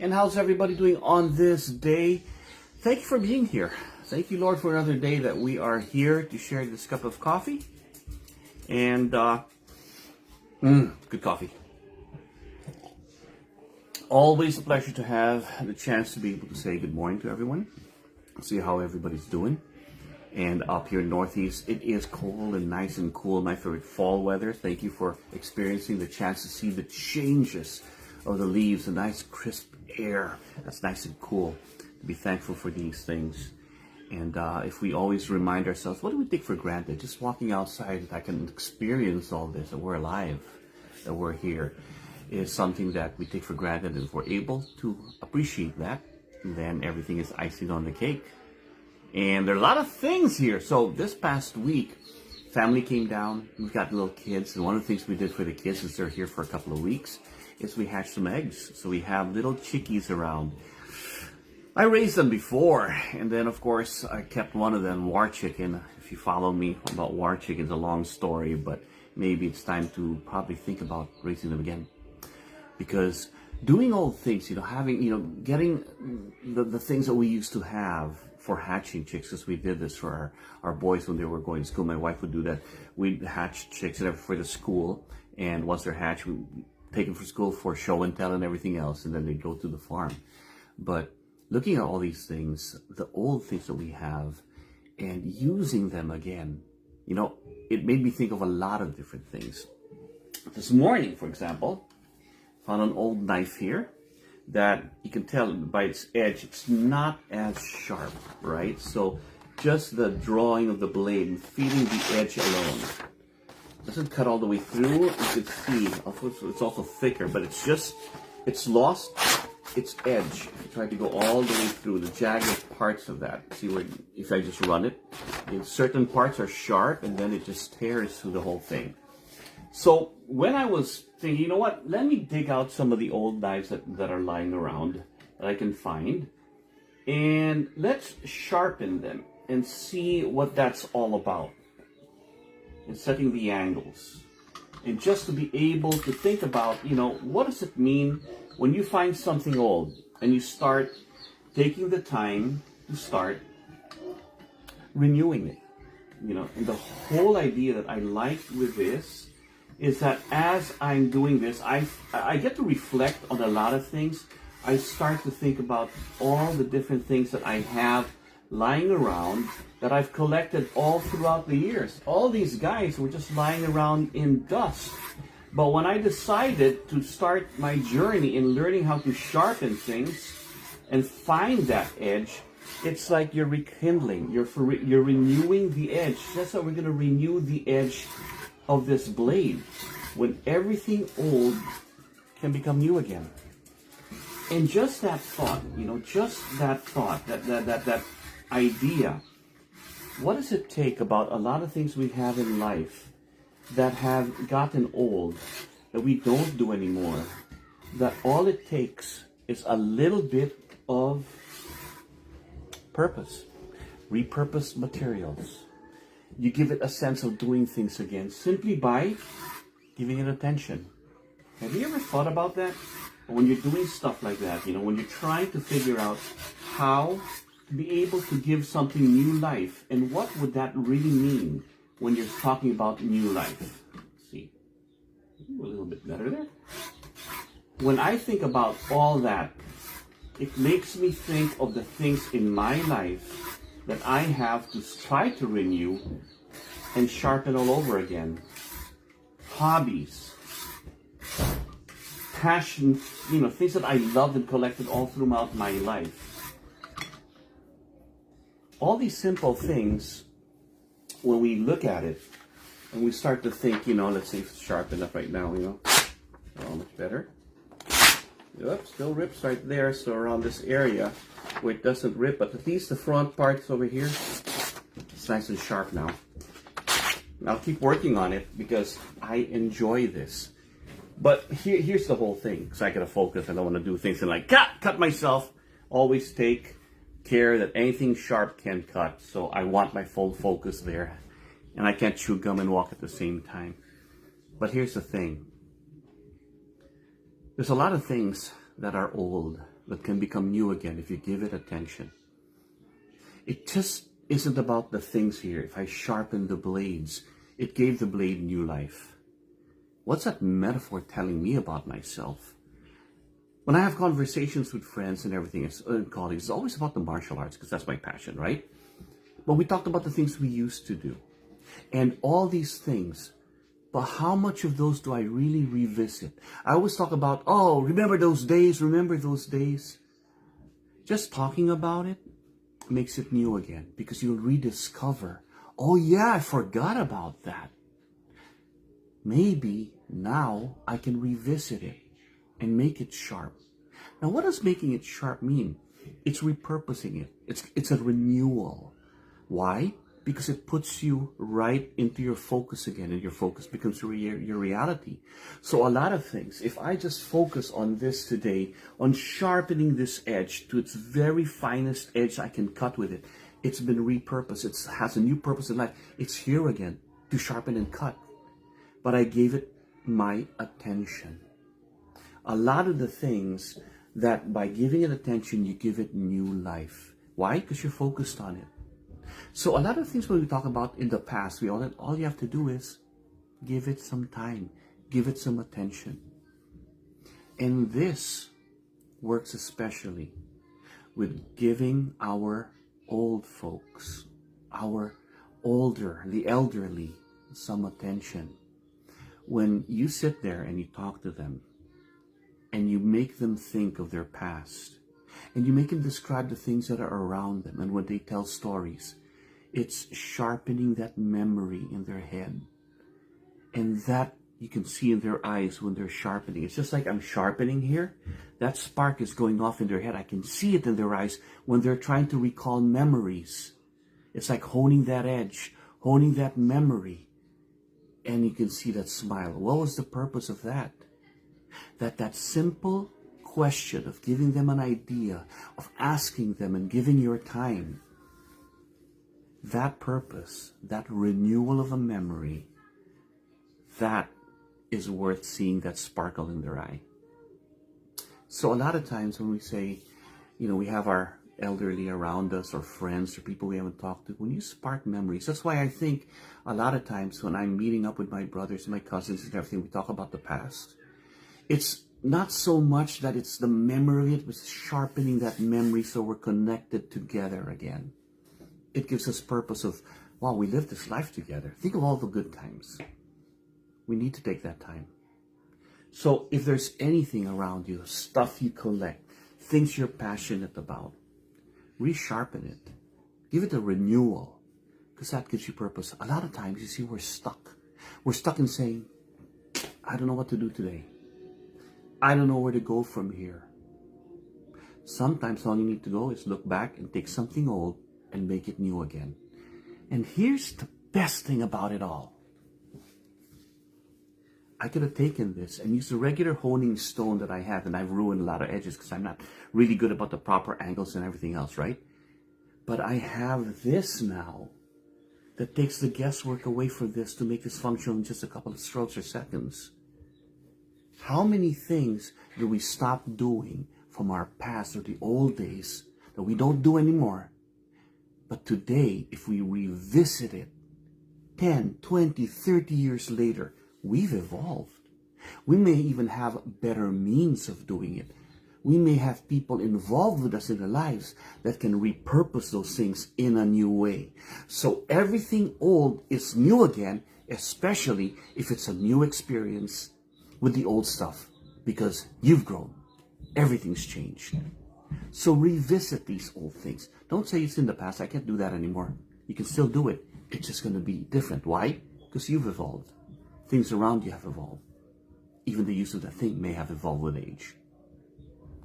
And how's everybody doing on this day? Thank you for being here. Thank you, Lord, for another day that we are here to share this cup of coffee. And, good coffee. Always a pleasure to have the chance to be able to say good morning to everyone. See how everybody's doing. And up here in Northeast, it is cold and nice and cool. My favorite fall weather. Thank you for experiencing the chance to see the changes of the leaves, the nice crisp air. That's nice and cool. To be thankful for these things. And if we always remind ourselves, what do we take for granted? Just walking outside, I can experience all this, that we're alive, that we're here, is something that we take for granted. And if we're able to appreciate that, then everything is icing on the cake. And there are a lot of things here. So this past week, family came down. We've got little kids. And one of the things we did for the kids, since they're here for a couple of weeks, is we hatched some eggs. So we have little chickies around. I raised them before. And then, of course, I kept one of them, war chicken. If you follow me about war chicken, it's a long story. But maybe it's time to probably think about raising them again. Because doing all things, getting the things that we used to have for hatching chicks, because we did this for our boys when they were going to school. My wife would do that. We'd hatch chicks for the school, and once they're hatched, we'd take them for school for show and tell and everything else, and then they'd go to the farm. But looking at all these things, the old things that we have, and using them again, it made me think of a lot of different things. This morning, for example, found an old knife here that you can tell by its edge, it's not as sharp, right? So just the drawing of the blade, feeding the edge alone, doesn't cut all the way through. You can see, it's also thicker, but it's lost its edge. If you try to go all the way through the jagged parts of that, see where, if I just run it, certain parts are sharp and then it just tears through the whole thing. So when I was thinking, you know what, let me dig out some of the old knives that are lying around that I can find, and let's sharpen them and see what that's all about. And setting the angles. And just to be able to think about, what does it mean when you find something old and you start taking the time to start renewing it. And the whole idea that I like with this is that as I'm doing this, I get to reflect on a lot of things. I start to think about all the different things that I have lying around that I've collected all throughout the years. All these guys were just lying around in dust. But when I decided to start my journey in learning how to sharpen things and find that edge, it's like you're rekindling, you're renewing the edge. That's how we're going to renew the edge of this blade, when everything old can become new again. And just that thought, that idea, what does it take about a lot of things we have in life that have gotten old, that we don't do anymore, that all it takes is a little bit of purpose, repurposed materials. You give it a sense of doing things again simply by giving it attention. Have you ever thought about that? When you're doing stuff like that, when you're trying to figure out how to be able to give something new life, and what would that really mean when you're talking about new life? Let's see, a little bit better there. When I think about all that, it makes me think of the things in my life that I have to try to renew and sharpen all over again. Hobbies, passion, things that I loved and collected all throughout my life. All these simple things, when we look at it and we start to think, let's see if it's sharp enough right now, oh, much better. Yep, still rips right there, so around this area where it doesn't rip, but at least the front parts over here, it's nice and sharp now. And I'll keep working on it because I enjoy this. But here's the whole thing, because I gotta focus. I don't want to do things and cut myself. Always take care that anything sharp can cut. So I want my full focus there. And I can't chew gum and walk at the same time. But here's the thing. There's a lot of things that are old that can become new again if you give it attention. It just isn't about the things here. If I sharpen the blades, it gave the blade new life. What's that metaphor telling me about myself? When I have conversations with friends and everything, and colleagues, it's always about the martial arts because that's my passion, right? But we talked about the things we used to do. And all these things, but how much of those do I really revisit? I always talk about, oh, remember those days, remember those days. Just talking about it makes it new again because you'll rediscover, oh yeah, I forgot about that. Maybe now I can revisit it and make it sharp. Now, what does making it sharp mean? It's repurposing it. It's a renewal. Why? Because it puts you right into your focus again, and your focus becomes your reality. So a lot of things, if I just focus on this today, on sharpening this edge to its very finest edge I can cut with it, it's been repurposed. It has a new purpose in life. It's here again to sharpen and cut. But I gave it my attention. A lot of the things that by giving it attention, you give it new life. Why? Because you're focused on it. So a lot of things when we talk about in the past, all you have to do is give it some time, give it some attention. And this works especially with giving our old folks, the elderly, some attention. When you sit there and you talk to them and you make them think of their past and you make them describe the things that are around them, and when they tell stories, it's sharpening that memory in their head. And that you can see in their eyes when they're sharpening. It's just like I'm sharpening here. That spark is going off in their head. I can see it in their eyes when they're trying to recall memories. It's like honing that edge, honing that memory. And you can see that smile. What was the purpose of that? That simple question of giving them an idea, of asking them and giving your time, that purpose, that renewal of a memory, that is worth seeing that sparkle in their eye. So a lot of times when we say, we have our elderly around us or friends or people we haven't talked to, when you spark memories, that's why I think a lot of times when I'm meeting up with my brothers and my cousins and everything, we talk about the past. It's not so much that it's the memory, it was sharpening that memory so we're connected together again. It gives us purpose of, wow, we lived this life together. Think of all the good times. We need to take that time. So if there's anything around you, stuff you collect, things you're passionate about, resharpen it. Give it a renewal, because that gives you purpose. A lot of times, you see, we're stuck. We're stuck in saying, I don't know what to do today. I don't know where to go from here. Sometimes all you need to go is look back and take something old and make it new again. And here's the best thing about it all. I could have taken this and used a regular honing stone that I have, and I've ruined a lot of edges because I'm not really good about the proper angles and everything else, right? But I have this now that takes the guesswork away from this to make this functional in just a couple of strokes or seconds. How many things do we stop doing from our past or the old days that we don't do anymore? But today, if we revisit it 10, 20, 30 years later, we've evolved. We may even have better means of doing it. We may have people involved with us in their lives that can repurpose those things in a new way. So everything old is new again, especially if it's a new experience with the old stuff, because you've grown. Everything's changed. So revisit these old things. Don't say it's in the past. I can't do that anymore. You can still do it. It's just going to be different. Why? Because you've evolved. Things around you have evolved. Even the use of that thing may have evolved with age.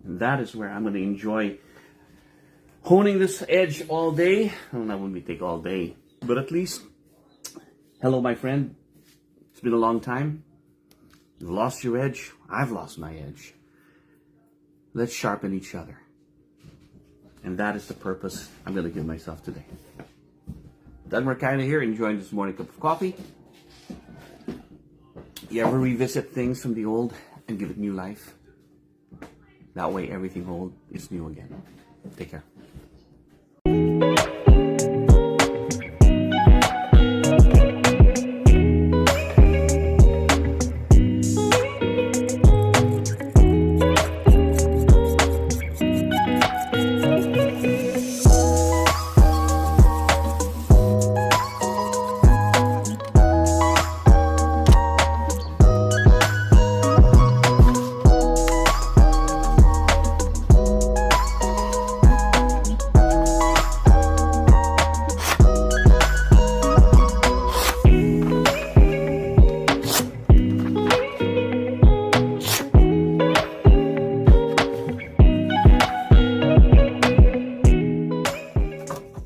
And that is where I'm going to enjoy honing this edge all day. Well, that wouldn't take all day, but at least, hello, my friend. It's been a long time. You've lost your edge. I've lost my edge. Let's sharpen each other. And that is the purpose I'm going to give myself today. Doug Marcaida here, enjoying this morning cup of coffee. You ever revisit things from the old and give it new life? That way everything old is new again. Take care.